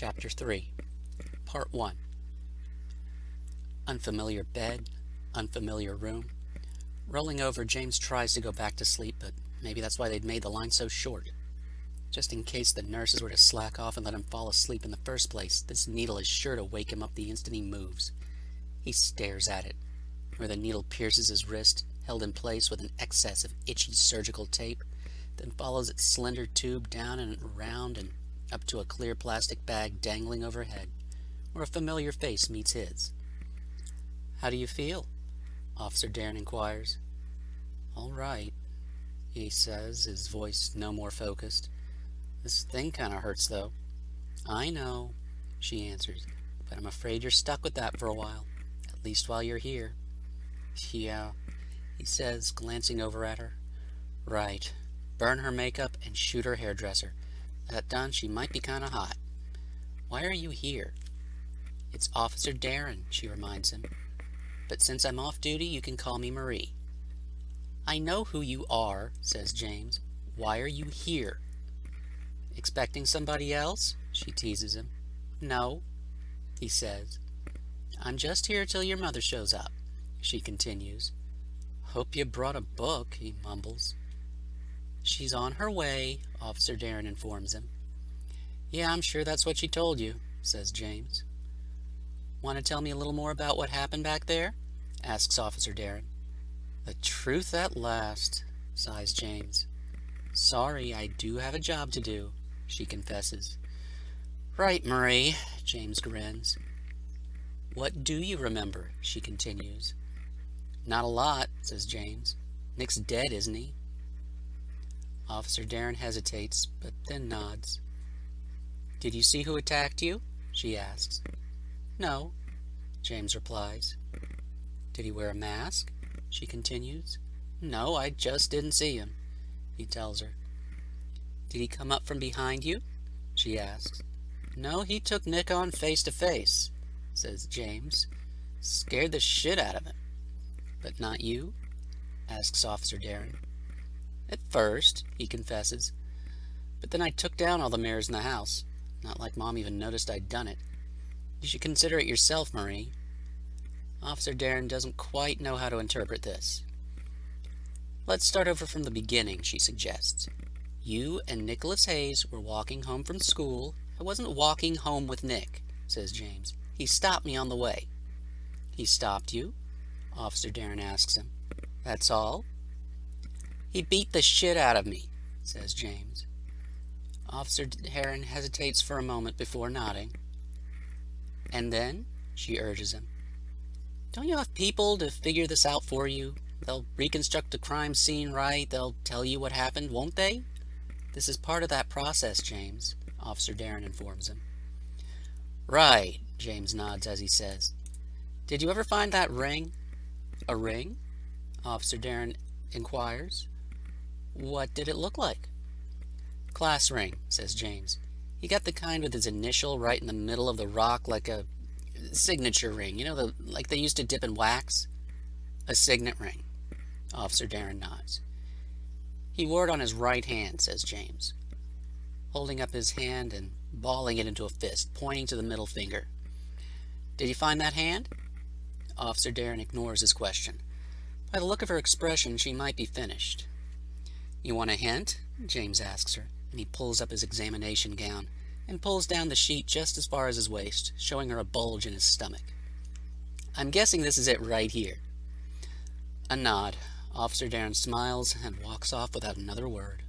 Chapter 3, Part 1. Unfamiliar bed, unfamiliar room. Rolling over, James tries to go back to sleep, but maybe that's why they'd made the line so short. Just in case the nurses were to slack off and let him fall asleep in the first place, this needle is sure to wake him up the instant he moves. He stares at it, where the needle pierces his wrist, held in place with an excess of itchy surgical tape, then follows its slender tube down and around and up to a clear plastic bag dangling overhead, where a familiar face meets his. "How do you feel?" Officer Darren inquires. "All right," he says, his voice no more focused. "This thing kind of hurts, though." "I know," she answers, "but I'm afraid you're stuck with that for a while, at least while you're here." "Yeah," he says, glancing over at her. "Right. Burn her makeup and shoot her hairdresser. That done, she might be kind of hot." "Why are you here?" "It's Officer Darren," she reminds him. "But since I'm off duty, you can call me Marie." "I know who you are," says James. "Why are you here?" "Expecting somebody else?" she teases him. "No," he says. "I'm just here till your mother shows up," she continues. "Hope you brought a book," he mumbles. "She's on her way," Officer Darren informs him. "Yeah, I'm sure that's what she told you," says James. "Want to tell me a little more about what happened back there?" asks Officer Darren. "The truth at last," sighs James. "Sorry, I do have a job to do," she confesses. "Right, Marie," James grins. "What do you remember?" she continues. "Not a lot," says James. "Nick's dead, isn't he?" Officer Darren hesitates, but then nods. "Did you see who attacked you?" she asks. "No," James replies. "Did he wear a mask?" she continues. "No, I just didn't see him," he tells her. "Did he come up from behind you?" she asks. "No, he took Nick on face to face," says James. "Scared the shit out of him." "But not you?" asks Officer Darren. "At first," he confesses. "But then I took down all the mirrors in the house. Not like Mom even noticed I'd done it. You should consider it yourself, Marie." Officer Darren doesn't quite know how to interpret this. "Let's start over from the beginning," she suggests. "You and Nicholas Hayes were walking home from school." "I wasn't walking home with Nick," says James. "He stopped me on the way." "He stopped you?" Officer Darren asks him. "That's all?" "He beat the shit out of me," says James. Officer Darren hesitates for a moment before nodding. "And then?" she urges him. "Don't you have people to figure this out for you? They'll reconstruct the crime scene right. They'll tell you what happened, won't they?" "This is part of that process, James," Officer Darren informs him. "Right," James nods as he says. "Did you ever find that ring?" "A ring?" Officer Darren inquires. "What did it look like?" "Class ring," says James. "He got the kind with his initial right in the middle of the rock, like a signature ring, like they used to dip in wax." "A signet ring," Officer Darren nods. "He wore it on his right hand," says James, holding up his hand and balling it into a fist, pointing to the middle finger. "Did you find that hand?" Officer Darren ignores his question. By the look of her expression, she might be finished. "You want a hint?" James asks her, and he pulls up his examination gown and pulls down the sheet just as far as his waist, showing her a bulge in his stomach. "I'm guessing this is it right here." A nod. Officer Darren smiles and walks off without another word.